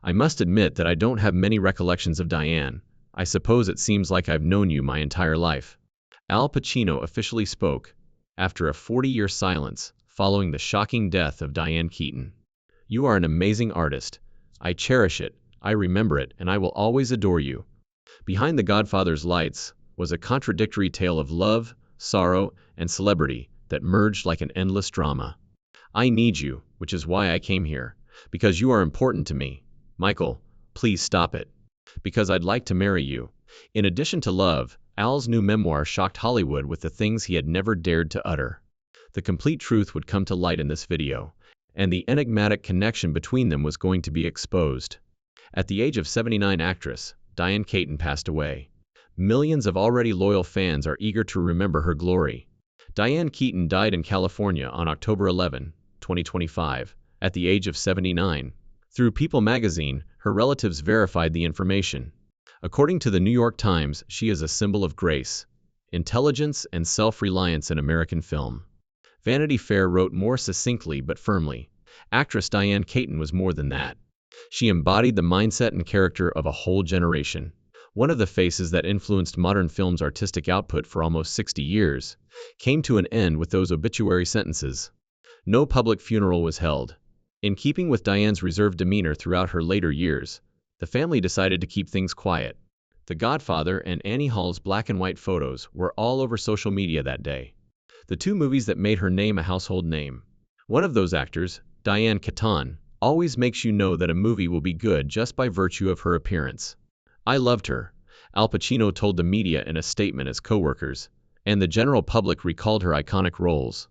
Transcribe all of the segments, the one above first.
I must admit that I don't have many recollections of Diane. I suppose it seems like I've known you my entire life. Al Pacino officially spoke, after a 40-year silence, following the shocking death of Diane Keaton. You are an amazing artist. I cherish it, I remember it, and I will always adore you. Behind The Godfather's lights was a contradictory tale of love, sorrow, and celebrity that merged like an endless drama. I need you, which is why I came here. Because you are important to me. Michael, please stop it. Because I'd like to marry you. In addition to love, Al's new memoir shocked Hollywood with the things he had never dared to utter. The complete truth would come to light in this video, and the enigmatic connection between them was going to be exposed. At the age of 79, actress Diane Keaton passed away. Millions of already loyal fans are eager to remember her glory. Diane Keaton died in California on October 11, 2025, at the age of 79. Through People magazine, her relatives verified the information. According to the New York Times, she is a symbol of grace, intelligence, and self-reliance in American film. Vanity Fair wrote more succinctly but firmly. Actress Diane Keaton was more than that. She embodied the mindset and character of a whole generation. One of the faces that influenced modern film's artistic output for almost 60 years came to an end with those obituary sentences. No public funeral was held. In keeping with Diane's reserved demeanor throughout her later years, the family decided to keep things quiet. The Godfather and Annie Hall's black and white photos were all over social media that day. The two movies that made her name a household name. One of those actors, Diane Keaton, always makes you know that a movie will be good just by virtue of her appearance. I loved her, Al Pacino told the media in a statement as co-workers, and the general public recalled her iconic roles.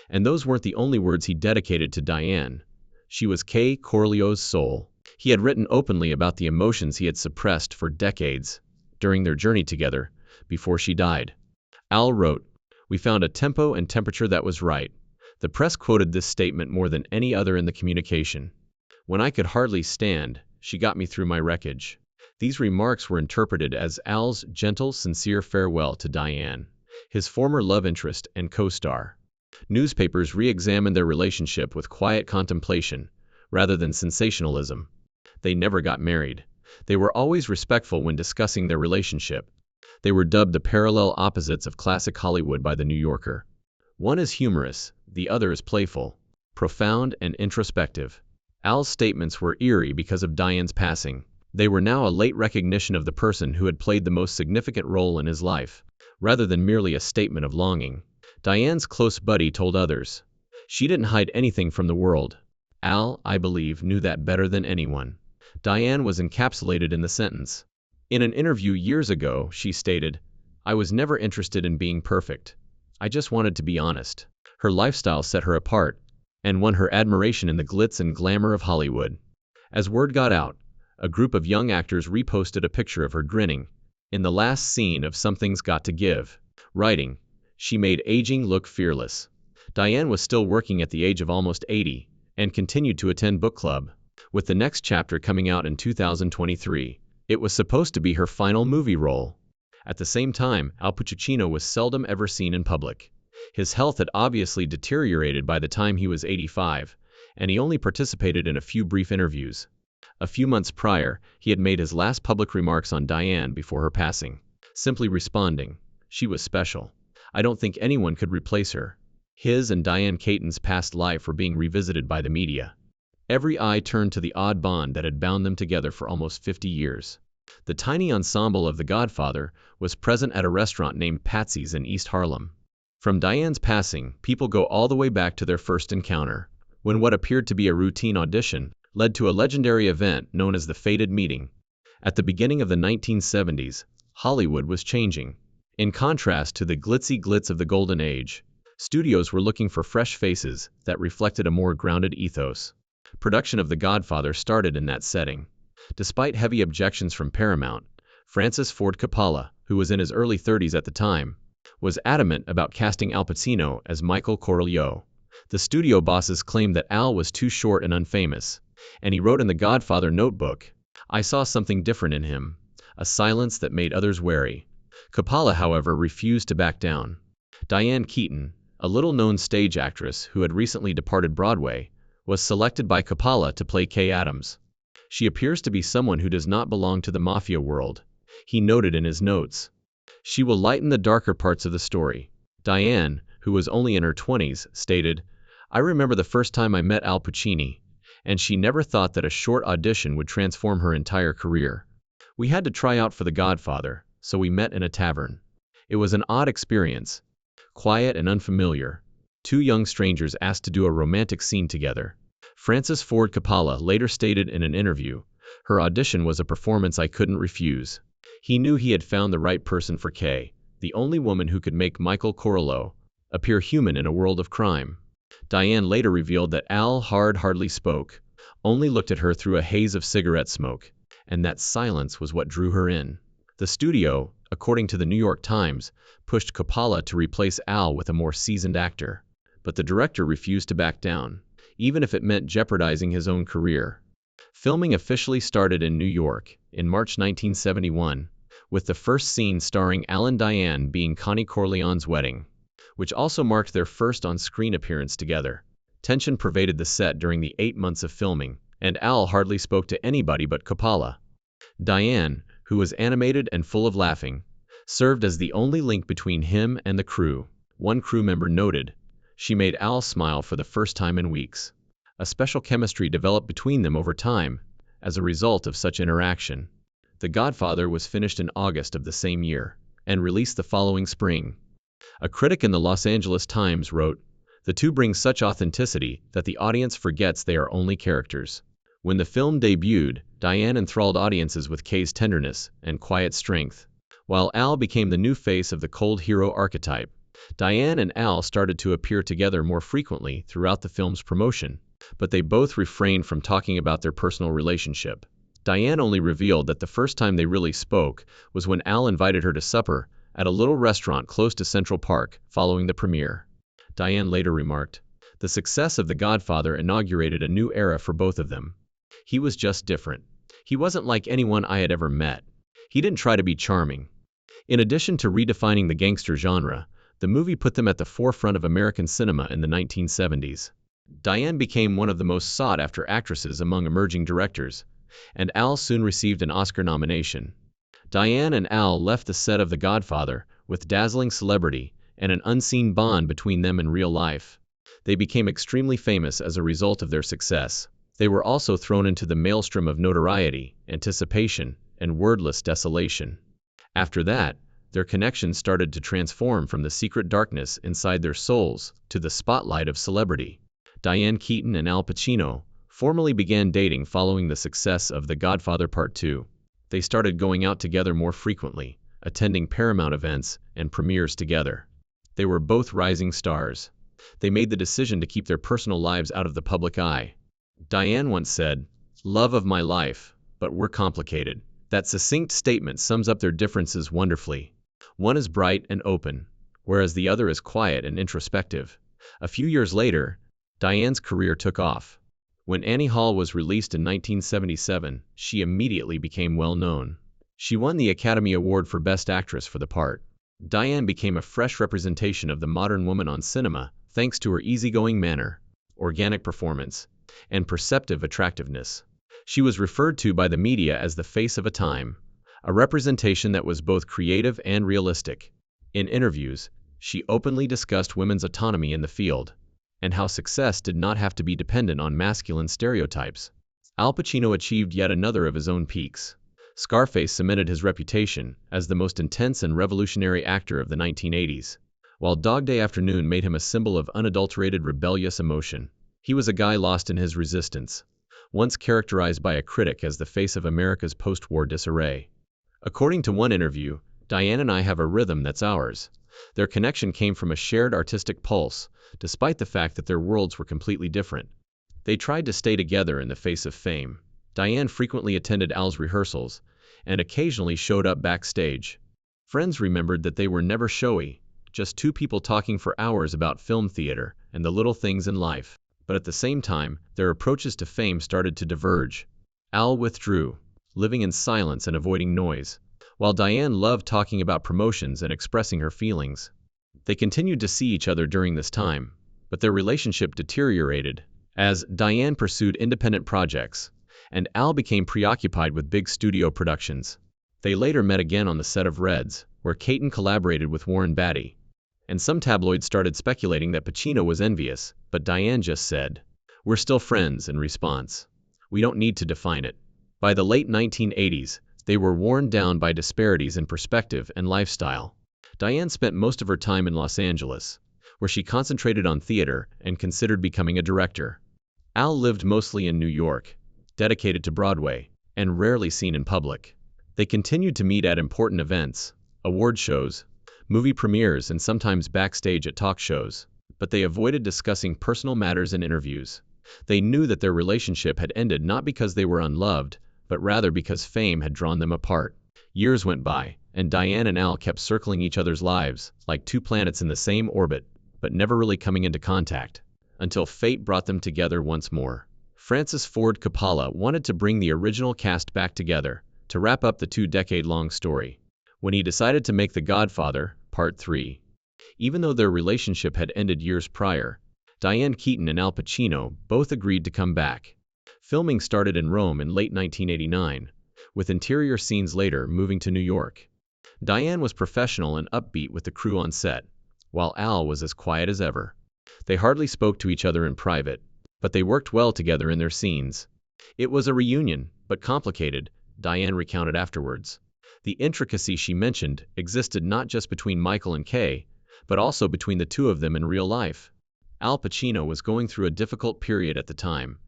And those weren't the only words he dedicated to Diane. She was K. Corleone's soul. He had written openly about the emotions he had suppressed for decades during their journey together before she died. Al wrote, "We found a tempo and temperature that was right." The press quoted this statement more than any other in the communication. "When I could hardly stand, she got me through my wreckage." These remarks were interpreted as Al's gentle, sincere farewell to Diane, his former love interest and co-star. Newspapers re-examined their relationship with quiet contemplation, rather than sensationalism. They never got married. They were always respectful when discussing their relationship. They were dubbed the parallel opposites of classic Hollywood by The New Yorker. One is humorous, the other is playful, profound, and introspective. Al's statements were eerie because of Diane's passing. They were now a late recognition of the person who had played the most significant role in his life, rather than merely a statement of longing. Diane's close buddy told others, "She didn't hide anything from the world." Al, I believe, knew that better than anyone. Diane was encapsulated in the sentence. In an interview years ago, she stated, "I was never interested in being perfect. I just wanted to be honest." Her lifestyle set her apart, and won her admiration in the glitz and glamour of Hollywood. As word got out, a group of young actors reposted a picture of her grinning in the last scene of Something's Got to Give, writing, "She made aging look fearless." Diane was still working at the age of almost 80, and continued to attend book club. With the next chapter coming out in 2023, it was supposed to be her final movie role. At the same time, Al Pacino was seldom ever seen in public. His health had obviously deteriorated by the time he was 85, and he only participated in a few brief interviews. A few months prior, he had made his last public remarks on Diane before her passing, simply responding, "She was special. I don't think anyone could replace her." His and Diane Keaton's past life were being revisited by the media. Every eye turned to the odd bond that had bound them together for almost 50 years. The tiny ensemble of The Godfather was present at a restaurant named Patsy's in East Harlem. From Diane's passing, people go all the way back to their first encounter, when what appeared to be a routine audition led to a legendary event known as the Fated Meeting. At the beginning of the 1970s, Hollywood was changing. In contrast to the glitzy glitz of the Golden Age, studios were looking for fresh faces that reflected a more grounded ethos. Production of The Godfather started in that setting. Despite heavy objections from Paramount, Francis Ford Coppola, who was in his early 30s at the time, was adamant about casting Al Pacino as Michael Corleone. The studio bosses claimed that Al was too short and unfamous, and he wrote in The Godfather notebook, "I saw something different in him, a silence that made others wary." Coppola, however, refused to back down. Diane Keaton, a little-known stage actress who had recently departed Broadway, was selected by Coppola to play Kay Adams. She appears to be someone who does not belong to the mafia world, he noted in his notes. She will lighten the darker parts of the story. Diane, who was only in her 20s, stated, I remember the first time I met Al Pacino, and she never thought that a short audition would transform her entire career. We had to try out for The Godfather, so we met in a tavern. It was an odd experience. Quiet and unfamiliar. Two young strangers asked to do a romantic scene together. Francis Ford Coppola later stated in an interview, her audition was a performance I couldn't refuse. He knew he had found the right person for Kay, the only woman who could make Michael Corleone appear human in a world of crime. Diane later revealed that Al hardly spoke, only looked at her through a haze of cigarette smoke, and that silence was what drew her in. The studio, according to the New York Times, pushed Coppola to replace Al with a more seasoned actor. But the director refused to back down, even if it meant jeopardizing his own career. Filming officially started in New York in March 1971, with the first scene starring Al and Diane being Connie Corleone's wedding, which also marked their first on-screen appearance together. Tension pervaded the set during the 8 months of filming, and Al hardly spoke to anybody but Coppola. Diane, who was animated and full of laughing, served as the only link between him and the crew. One crew member noted, she made Al smile for the first time in weeks. A special chemistry developed between them over time as a result of such interaction. The Godfather was finished in August of the same year and released the following spring. A critic in the Los Angeles Times wrote, the two bring such authenticity that the audience forgets they are only characters. When the film debuted, Diane enthralled audiences with Kay's tenderness and quiet strength. While Al became the new face of the cold hero archetype, Diane and Al started to appear together more frequently throughout the film's promotion, but they both refrained from talking about their personal relationship. Diane only revealed that the first time they really spoke was when Al invited her to supper at a little restaurant close to Central Park following the premiere. Diane later remarked, the success of The Godfather inaugurated a new era for both of them. He was just different. He wasn't like anyone I had ever met. He didn't try to be charming. In addition to redefining the gangster genre, the movie put them at the forefront of American cinema in the 1970s. Diane became one of the most sought-after actresses among emerging directors, and Al soon received an Oscar nomination. Diane and Al left the set of The Godfather with dazzling celebrity and an unseen bond between them in real life. They became extremely famous as a result of their success. They were also thrown into the maelstrom of notoriety, anticipation, and wordless desolation. After that, their connection started to transform from the secret darkness inside their souls to the spotlight of celebrity. Diane Keaton and Al Pacino formally began dating following the success of The Godfather Part 2. They started going out together more frequently, attending Paramount events and premieres together. They were both rising stars. They made the decision to keep their personal lives out of the public eye. Diane once said, "Love of my life, but we're complicated." That succinct statement sums up their differences wonderfully. One is bright and open, whereas the other is quiet and introspective. A few years later, Diane's career took off. When Annie Hall was released in 1977, she immediately became well known. She won the Academy Award for Best Actress for the part. Diane became a fresh representation of the modern woman on cinema, thanks to her easygoing manner, organic performance, and perceptive attractiveness. She was referred to by the media as the face of a time, a representation that was both creative and realistic. In interviews, she openly discussed women's autonomy in the field, and how success did not have to be dependent on masculine stereotypes. Al Pacino achieved yet another of his own peaks. Scarface cemented his reputation as the most intense and revolutionary actor of the 1980s, while Dog Day Afternoon made him a symbol of unadulterated rebellious emotion. He was a guy lost in his resistance, once characterized by a critic as the face of America's post-war disarray. According to one interview, Diane and I have a rhythm that's ours. Their connection came from a shared artistic pulse, despite the fact that their worlds were completely different. They tried to stay together in the face of fame. Diane frequently attended Al's rehearsals, and occasionally showed up backstage. Friends remembered that they were never showy, just two people talking for hours about film theater and the little things in life. But at the same time, their approaches to fame started to diverge. Al withdrew, living in silence and avoiding noise, while Diane loved talking about promotions and expressing her feelings. They continued to see each other during this time, but their relationship deteriorated as Diane pursued independent projects, and Al became preoccupied with big studio productions. They later met again on the set of Reds, where Keaton collaborated with Warren Beatty. And some tabloids started speculating that Pacino was envious, but Diane just said, "We're still friends," in response. "We don't need to define it." By the late 1980s, they were worn down by disparities in perspective and lifestyle. Diane spent most of her time in Los Angeles, where she concentrated on theater and considered becoming a director. Al lived mostly in New York, dedicated to Broadway, and rarely seen in public. They continued to meet at important events, award shows, movie premieres, and sometimes backstage at talk shows, but they avoided discussing personal matters in interviews. They knew that their relationship had ended not because they were unloved, but rather because fame had drawn them apart. Years went by, and Diane and Al kept circling each other's lives, like two planets in the same orbit, but never really coming into contact, until fate brought them together once more. Francis Ford Coppola wanted to bring the original cast back together, to wrap up the two-decade-long story, when he decided to make The Godfather, Part 3. Even though their relationship had ended years prior, Diane Keaton and Al Pacino both agreed to come back. Filming started in Rome in late 1989, with interior scenes later moving to New York. Diane was professional and upbeat with the crew on set, while Al was as quiet as ever. They hardly spoke to each other in private, but they worked well together in their scenes. "It was a reunion, but complicated," Diane recounted afterwards. The intricacy she mentioned existed not just between Michael and Kay, but also between the two of them in real life. Al Pacino was going through a difficult period at the time,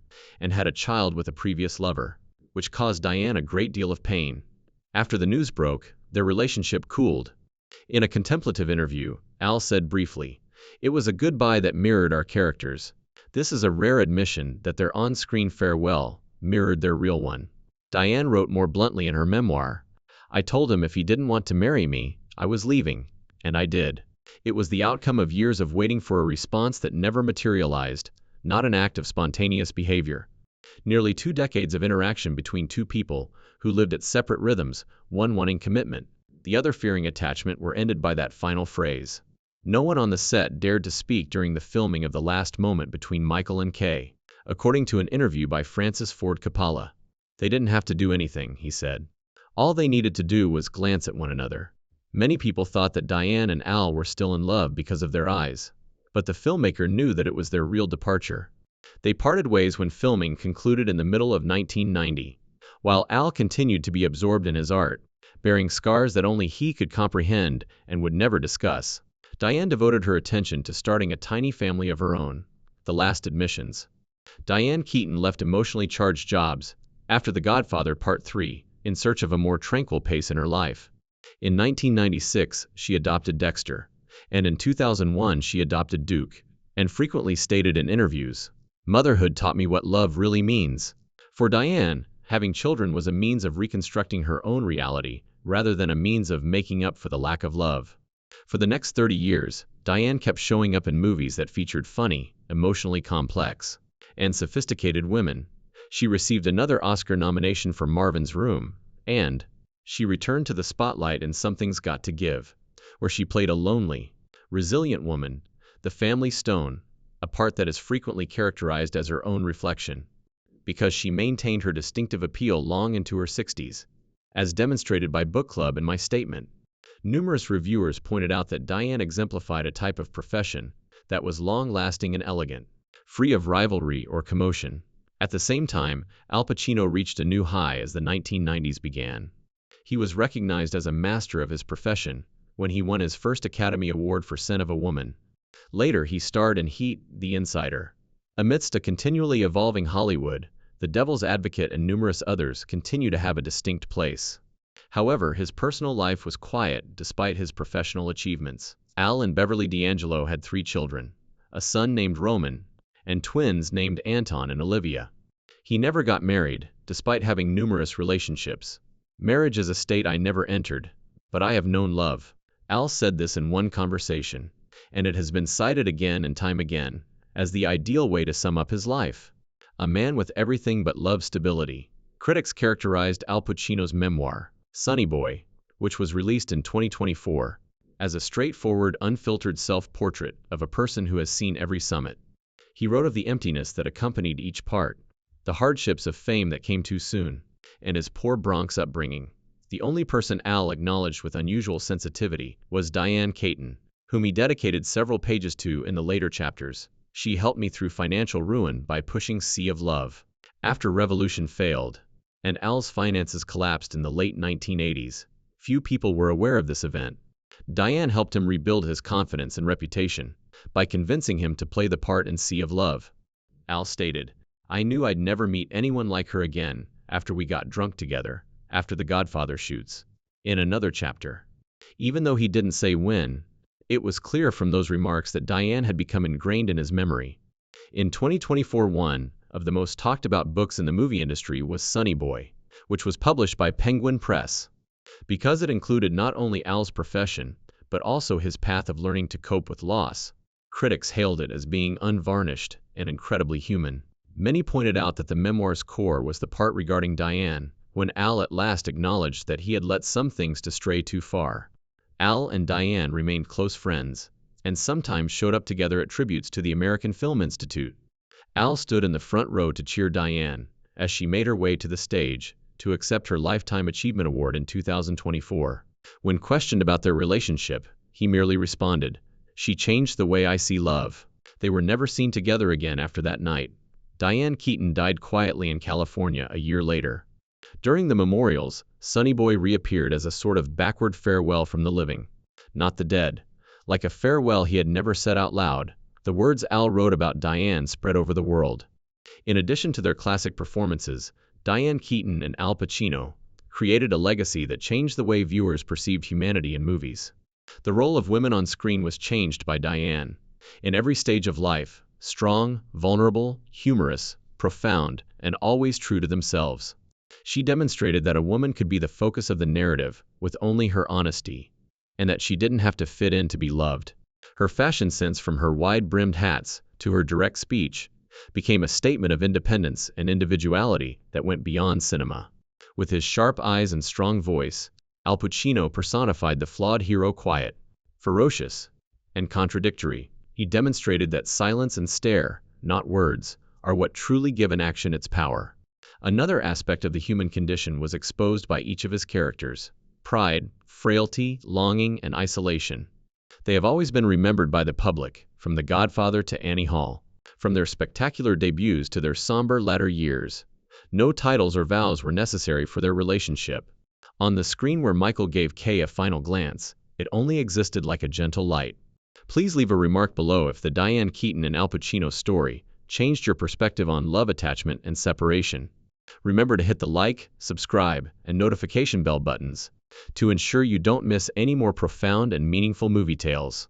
and had a child with a previous lover, which caused Diane a great deal of pain. After the news broke, their relationship cooled. In a contemplative interview, Al said briefly, "It was a goodbye that mirrored our characters." This is a rare admission that their on-screen farewell mirrored their real one. Diane wrote more bluntly in her memoir, "I told him if he didn't want to marry me, I was leaving, and I did." It was the outcome of years of waiting for a response that never materialized, not an act of spontaneous behavior. Nearly 2 decades of interaction between two people who lived at separate rhythms, one wanting commitment, the other fearing attachment, were ended by that final phrase. No one on the set dared to speak during the filming of the last moment between Michael and Kay, according to an interview by Francis Ford Coppola. "They didn't have to do anything," he said. "All they needed to do was glance at one another." Many people thought that Diane and Al were still in love because of their eyes, but the filmmaker knew that it was their real departure. They parted ways when filming concluded in the middle of 1990, while Al continued to be absorbed in his art, bearing scars that only he could comprehend and would never discuss. Diane devoted her attention to starting a tiny family of her own. The last admissions. Diane Keaton left emotionally charged jobs after The Godfather Part 3 in search of a more tranquil pace in her life. In 1996, she adopted Dexter, and in 2001 she adopted Duke, and frequently stated in interviews, "Motherhood taught me what love really means." For Diane, having children was a means of reconstructing her own reality, rather than a means of making up for the lack of love. For the next 30 years, Diane kept showing up in movies that featured funny, emotionally complex, and sophisticated women. She received another Oscar nomination for Marvin's Room, and she returned to the spotlight in Something's Got to Give, where she played a lonely, resilient woman, the family stone, a part that is frequently characterized as her own reflection, because she maintained her distinctive appeal long into her 60s, as demonstrated by Book Club and My Statement. Numerous reviewers pointed out that Diane exemplified a type of profession that was long-lasting and elegant, free of rivalry or commotion. At the same time, Al Pacino reached a new high as the 1990s began. He was recognized as a master of his profession when he won his first Academy Award for Scent of a Woman. Later he starred in Heat, The Insider. Amidst a continually evolving Hollywood, The Devil's Advocate and numerous others continue to have a distinct place. However, his personal life was quiet despite his professional achievements. Al and Beverly D'Angelo had 3 children, a son named Roman, and twins named Anton and Olivia. He never got married, despite having numerous relationships. "Marriage is a state I never entered, but I have known love." Al said this in one conversation, and it has been cited again and time again as the ideal way to sum up his life. A man with everything but love stability. Critics characterized Al Pacino's memoir, Sonny Boy, which was released in 2024, as a straightforward, unfiltered self-portrait of a person who has seen every summit. He wrote of the emptiness that accompanied each part, the hardships of fame that came too soon, and his poor Bronx upbringing. The only person Al acknowledged with unusual sensitivity was Diane Keaton, whom he dedicated several pages to in the later chapters. She helped me through financial ruin by pushing Sea of Love. After Revolution failed, and Al's finances collapsed in the late 1980s, few people were aware of this event. Diane helped him rebuild his confidence and reputation by convincing him to play the part in Sea of Love. Al stated, "I knew I'd never meet anyone like her again after we got drunk together, after the Godfather shoots." In another chapter, even though he didn't say when, it was clear from those remarks that Diane had become ingrained in his memory. In 2024, one of the most talked about books in the movie industry was Sonny Boy, which was published by Penguin Press. Because it included not only Al's profession, but also his path of learning to cope with loss, critics hailed it as being unvarnished and incredibly human. Many pointed out that the memoir's core was the part regarding Diane, when Al at last acknowledged that he had let some things to stray too far. Al and Diane remained close friends, and sometimes showed up together at tributes to the American Film Institute. Al stood in the front row to cheer Diane as she made her way to the stage to accept her Lifetime Achievement Award in 2024. When questioned about their relationship, he merely responded, "She changed the way I see love." They were never seen together again after that night. Diane Keaton died quietly in California a year later. During the memorials, Sonny Boy reappeared as a sort of backward farewell from the living, not the dead. Like a farewell he had never said out loud, the words Al wrote about Diane spread over the world. In addition to their classic performances, Diane Keaton and Al Pacino created a legacy that changed the way viewers perceived humanity in movies. The role of women on screen was changed by Diane. In every stage of life, strong, vulnerable, humorous, profound, and always true to themselves. She demonstrated that a woman could be the focus of the narrative with only her honesty, and that she didn't have to fit in to be loved. Her fashion sense, from her wide-brimmed hats to her direct speech, became a statement of independence and individuality that went beyond cinema. With his sharp eyes and strong voice, Al Pacino personified the flawed hero, quiet, ferocious, and contradictory. He demonstrated that silence and stare, not words, are what truly give an action its power. Another aspect of the human condition was exposed by each of his characters: pride, frailty, longing, and isolation. They have always been remembered by the public, from The Godfather to Annie Hall. From their spectacular debuts to their somber latter years, no titles or vows were necessary for their relationship. On the screen where Michael gave Kay a final glance, it only existed like a gentle light. Please leave a remark below if the Diane Keaton and Al Pacino story changed your perspective on love, attachment, and separation. Remember to hit the like, subscribe, and notification bell buttons to ensure you don't miss any more profound and meaningful movie tales.